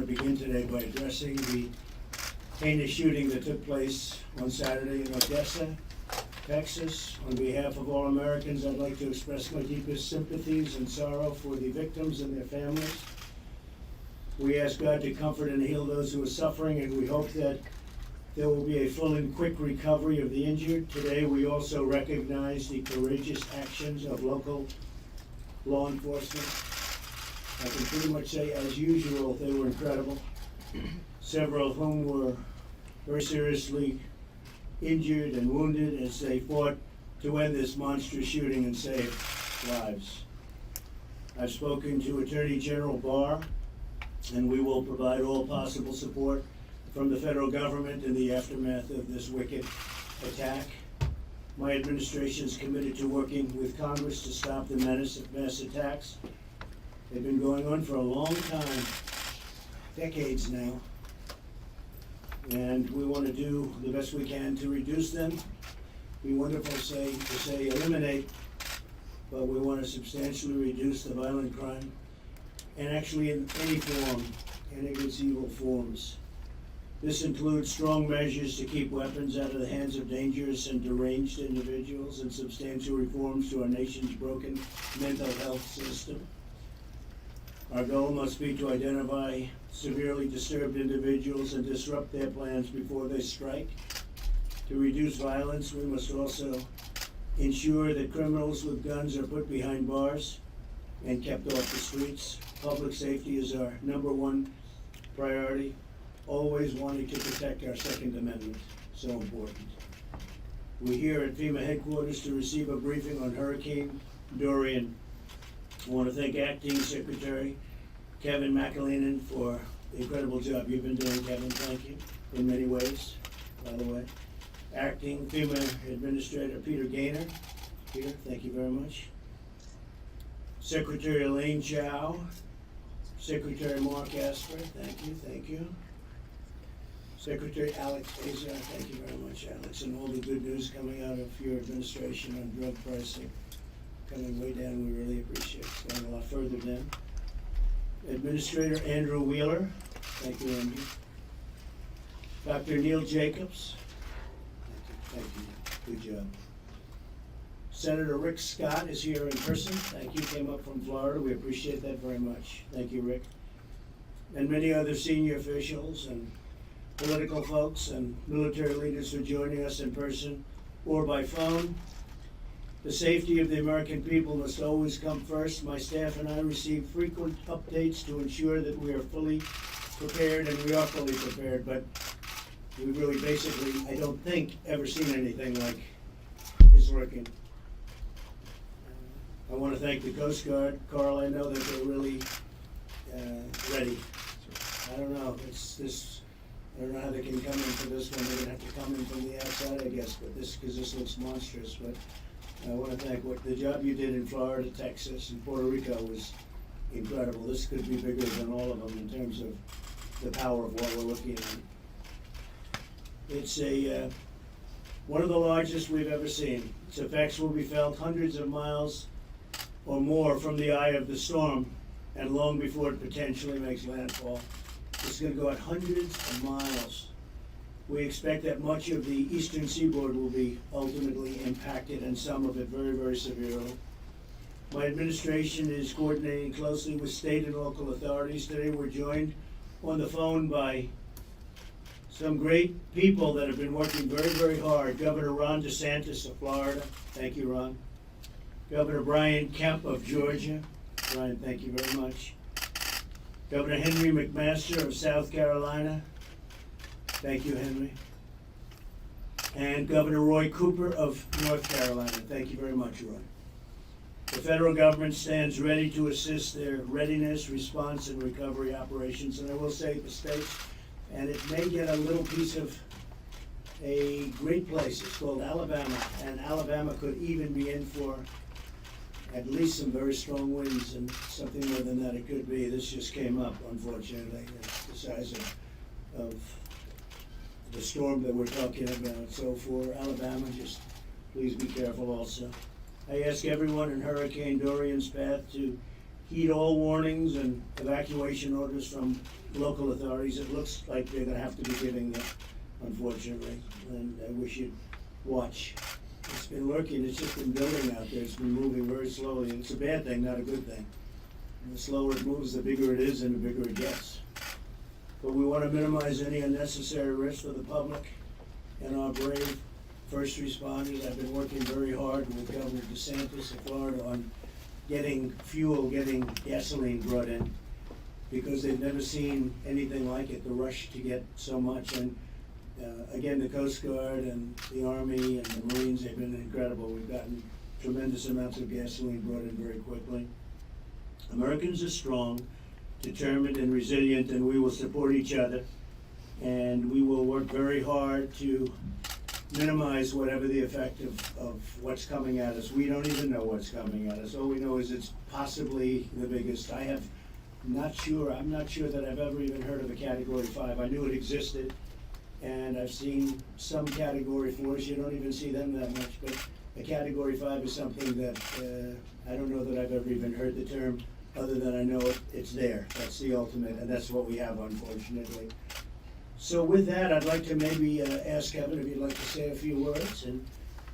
to begin today by addressing the heinous shooting that took place on Saturday in Odessa, Texas. On behalf of all Americans, I'd like to express my deepest sympathies and sorrow for the victims and their families. We ask God to comfort and heal those who are suffering, and we hope that there will be a full and quick recovery of the injured. Today, we also recognize the courageous actions of local law enforcement. I can pretty much say, as usual, they were incredible. Several of whom were very seriously injured and wounded as they fought to end this monstrous shooting and save lives. I've spoken to Attorney General Barr, and we will provide all possible support from the federal government in the aftermath of this wicked attack. My administration is committed to working with Congress to stop the menace of mass attacks. They've been going on for a long time, decades now, and we want to do the best we can to reduce them. It'd be wonderful to say eliminate, but we want to substantially reduce the violent crime, and actually in any form, any of its evil forms. This includes strong measures to keep weapons out of the hands of dangerous and deranged individuals and substantial reforms to our nation's broken mental health system. Our goal must be to identify severely disturbed individuals and disrupt their plans before they strike. To reduce violence, we must also ensure that criminals with guns are put behind bars and kept off the streets. Public safety is our number one priority, always wanting to protect our Second Amendment, so important. We're here at FEMA headquarters to receive a briefing on Hurricane Dorian. I want to thank Acting Secretary Kevin McAleenan for the incredible job you've been doing, Kevin. Thank you in many ways, by the way. Acting FEMA Administrator Peter Gaynor. Peter, thank you very much. Secretary Elaine Chow. Secretary Mark Asper, thank you. Secretary Alex Azar, thank you very much, Alex, and all the good news coming out of your administration on drug pricing. Coming way down, we really appreciate it. It's going a lot further down. Administrator Andrew Wheeler, thank you, Andy. Dr. Neil Jacobs, thank you, good job. Senator Rick Scott is here in person. Thank you, came up from Florida. We appreciate that very much. Thank you, Rick. And many other senior officials and political folks and military leaders for joining us in person or by phone. The safety of the American people must always come first. My staff and I receive frequent updates to ensure that we are fully prepared, and we are fully prepared, but we really basically, I don't think, ever seen anything like is working. I want to thank the Coast Guard. Carl, I know that they're really ready. I don't know, I don't know how they can come in for this one. They're going to have to come in from the outside, I guess, but because this looks monstrous. But I want to thank the job you did in Florida, Texas, and Puerto Rico was incredible. This could be bigger than all of them in terms of the power of what we're looking at. It's one of the largest we've ever seen. Its effects will be felt hundreds of miles or more from the eye of the storm, and long before it potentially makes landfall. It's going to go at hundreds of miles. We expect that much of the eastern seaboard will be ultimately impacted, and some of it very, very severely. My administration is coordinating closely with state and local authorities. Today we're joined on the phone by some great people that have been working very, very hard. Governor Ron DeSantis of Florida. Thank you, Ron. Governor Brian Kemp of Georgia. Brian, thank you very much. Governor Henry McMaster of South Carolina. Thank you, Henry. And Governor Roy Cooper of North Carolina. Thank you very much, Roy. The federal government stands ready to assist their readiness, response, and recovery operations. And I will say the states, and it may get a little piece of a great place. It's called Alabama, and Alabama could even be in for at least some very strong winds, and something more than that it could be. This just came up, unfortunately, the size of the storm that we're talking about. So for Alabama, just please be careful also. I ask everyone in Hurricane Dorian's path to heed all warnings and evacuation orders from local authorities. It looks like they're gonna have to be giving them, unfortunately, and I wish you'd watch. It's been lurking, it's just been building out there, it's been moving very slowly, it's a bad thing, not a good thing. And the slower it moves, the bigger it is and the bigger it gets. But we wanna minimize any unnecessary risk for the public and our brave first responders. I've been working very hard with Governor DeSantis of Florida on getting fuel, getting gasoline brought in, because they've never seen anything like it, the rush to get so much. And again, the Coast Guard and the Army and the Marines, they've been incredible. We've gotten tremendous amounts of gasoline brought in very quickly. Americans are strong, determined and resilient, and we will support each other. And we will work very hard to minimize whatever the effect of what's coming at us. We don't even know what's coming at us. All we know is it's possibly the biggest. I'm not sure that I've ever even heard of a Category 5. I knew it existed, and I've seen some Category 4s. You don't even see them that much, but a Category 5 is something that I don't know that I've ever even heard the term, other than I know it's there. That's the ultimate, and that's what we have, unfortunately. So with that, I'd like to maybe ask Kevin if he'd like to say a few words, and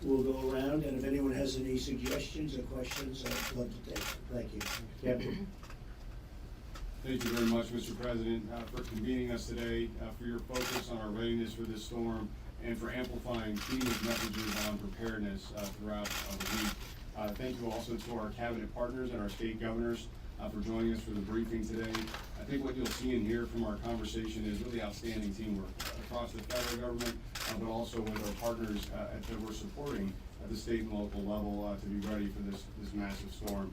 we'll go around, and if anyone has any suggestions or questions, I'd love to take them. Thank you. Kevin? Thank you very much, Mr. President, for convening us today, for your focus on our readiness for this storm, and for amplifying FEMA's messages on preparedness throughout the week. Thank you also to our cabinet partners and our state governors for joining us for the briefing today. I think what you'll see and hear from our conversation is really outstanding teamwork across the federal government, but also with our partners that we're supporting at the state and local level to be ready for this massive storm.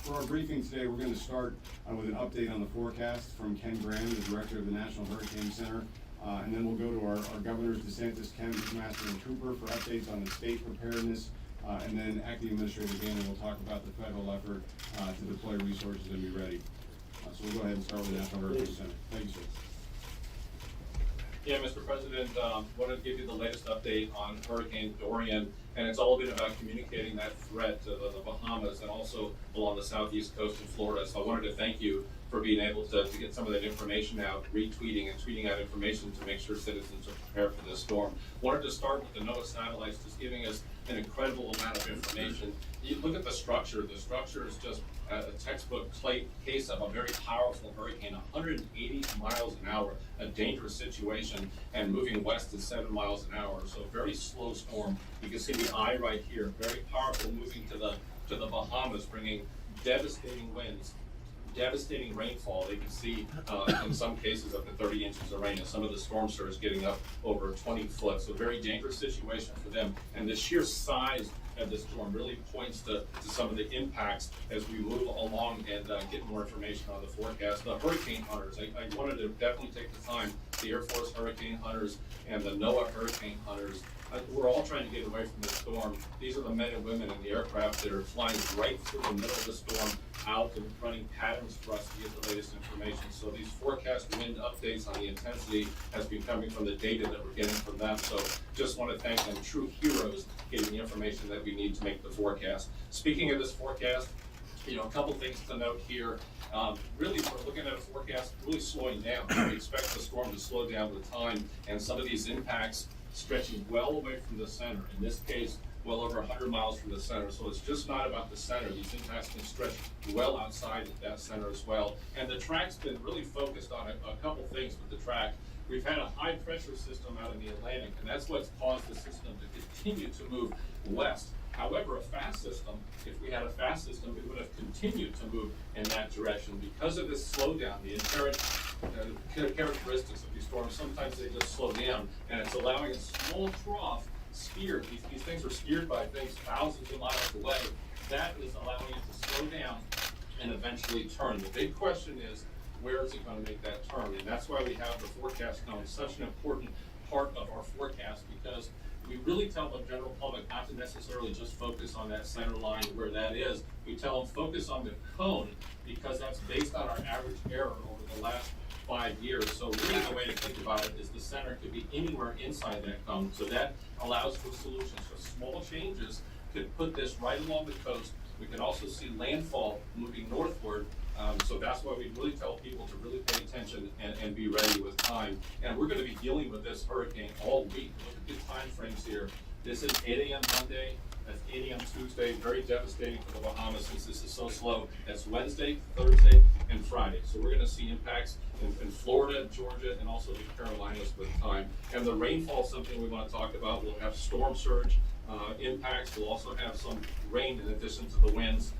For our briefing today, we're going to start with an update on the forecast from Ken Graham, the director of the National Hurricane Center, and then we'll go to our governors DeSantis, Kemp, Master, and Cooper for updates on the state preparedness. And then Acting Administrator Gannon will talk about the federal effort to deploy resources and be ready. So we'll go ahead and start with the National Hurricane Center. Thank you, sir. Yeah, Mr. President, wanted to give you the latest update on Hurricane Dorian, and it's all been about communicating that threat to the Bahamas and also along the southeast coast of Florida. So I wanted to thank you for being able to get some of that information out, retweeting and tweeting out information to make sure citizens are prepared for this storm. Wanted to start with the NOAA satellites, just giving us an incredible amount of information. You look at the structure is just a textbook case of a very powerful hurricane, 180 miles an hour, a dangerous situation, and moving west at 7 miles an hour. So very slow storm. You can see the eye right here, very powerful, moving to the Bahamas, bringing devastating winds, devastating rainfall. They can see in some cases up to 30 inches of rain, and some of the storm surge getting up over 20 foot. So very dangerous situation for them. And the sheer size of the storm really points to some of the impacts as we move along and get more information on the forecast. The hurricane hunters, I wanted to definitely take the time, the Air Force hurricane hunters and the NOAA hurricane hunters, we're all trying to get away from the storm. These are the men and women in the aircraft that are flying right through the middle of the storm out and running patterns for us to get the latest information. So these forecast wind updates on the intensity has been coming from the data that we're getting from them. So just want to thank them, true heroes, getting the information that we need to make the forecast. Speaking of this forecast, a couple things to note here. Really, we're looking at a forecast really slowing down. We expect the storm to slow down with time, and some of these impacts stretching well away from the center. In this case, well over 100 miles from the center. So it's just not about the center. These impacts can stretch well outside of that center as well. And the track's been really focused on a couple things with the track. We've had a high pressure system out in the Atlantic, and that's what's caused the system to continue to move west. However, a fast system, if we had a fast system, it would have continued to move in that direction. Because of this slowdown, the inherent characteristics of these storms, sometimes they just slow down, and it's allowing a small trough steered. These things are steered by things thousands of miles away. That is allowing it to slow down and eventually turn. The big question is, where is it going to make that turn? And that's why we have the forecast now. It's such an important part of our forecast, because we really tell the general public not to necessarily just focus on that center line where that is. We tell them focus on the cone, because that's based on our average error over the last 5 years. So really the way to think about it is the center could be anywhere inside that cone. So that allows for solutions. So small changes could put this right along the coast We can also see landfall moving northward. So that's why we really tell people to really pay attention and be ready with time. And we're gonna be dealing with this hurricane all week. Look at the time frames here. This is 8 a.m. Monday, that's 8 a.m. Tuesday, very devastating for the Bahamas since this is so slow. That's Wednesday, Thursday, and Friday. So we're gonna see impacts in Florida, Georgia, and also the Carolinas with time. And the rainfall is something we wanna talk about. We'll have storm surge impacts. We'll also have some rain in addition to the winds.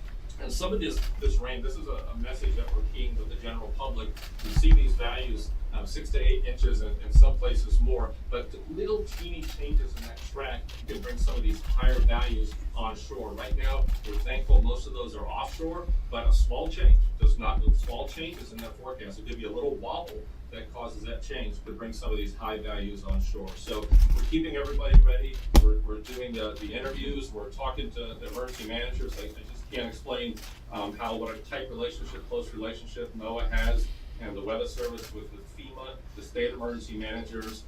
And some of this rain, this is a message that we're keying with the general public. We see these values 6 to 8 inches and in some places more, but the little teeny changes in that track can bring some of these higher values onshore. Right now, we're thankful most of those are offshore, but a small change does not, small changes in that forecast will give you a little wobble that causes that change to bring some of these high values onshore. So we're keeping everybody ready. We're doing the interviews. We're talking to the emergency managers. I just can't explain what a tight relationship, close relationship NOAA has and the Weather Service with FEMA, the state emergency managers,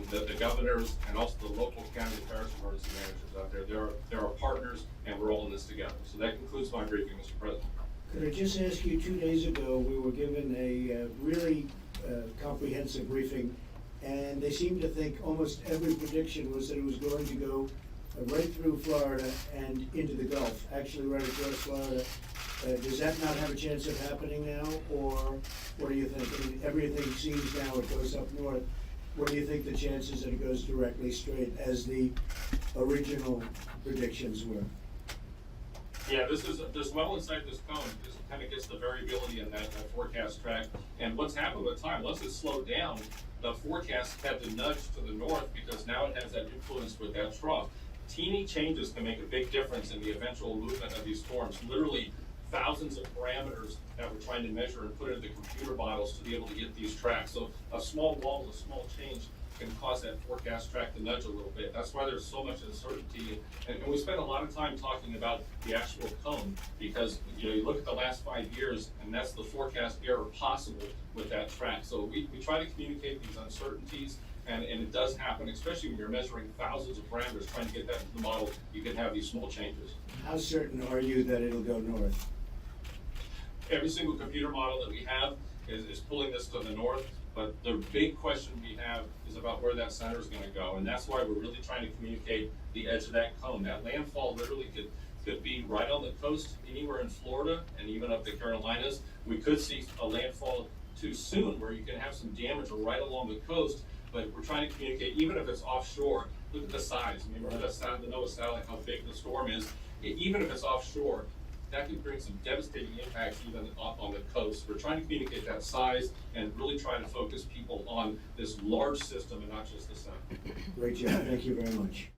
the governors, and also the local county and parish emergency managers out there. They're our partners, and we're all in this together. So that concludes my briefing, Mr. President. Could I just ask you, 2 days ago, we were given a really comprehensive briefing, and they seemed to think almost every prediction was that it was going to go right through Florida and into the Gulf, actually right across Florida. Does that not have a chance of happening now, or what do you think? I mean, everything seems now it goes up north. What do you think the chances that it goes directly straight as the original predictions were? Yeah, this well inside this cone, this kind of gets the variability in that forecast track. And what's happened with time, once it slowed down, the forecast had to nudge to the north because now it has that influence with that trough. Teeny changes can make a big difference in the eventual movement of these storms. Literally thousands of parameters that we're trying to measure and put into computer models to be able to get these tracks. So a small wobble, a small change can cause that forecast track to nudge a little bit. That's why there's so much uncertainty. And we spend a lot of time talking about the actual cone because you look at the last 5 years and that's the forecast error possible with that track. So we try to communicate these uncertainties and it does happen, especially when you're measuring thousands of parameters trying to get that into the model, you can have these small changes. How certain are you that it'll go north? Every single computer model that we have is pulling this to the north, but the big question we have is about where that center is going to go, and that's why we're really trying to communicate the edge of that cone. That landfall literally could be right on the coast, anywhere in Florida, and even up the Carolinas. We could see a landfall too soon, where you can have some damage right along the coast, but we're trying to communicate, even if it's offshore, look at the size. I mean, remember the NOAA satellite, how big the storm is. Even if it's offshore, that could bring some devastating impacts even on the coast. We're trying to communicate that size and really trying to focus people on this large system and not just the center. Great job, thank you very much.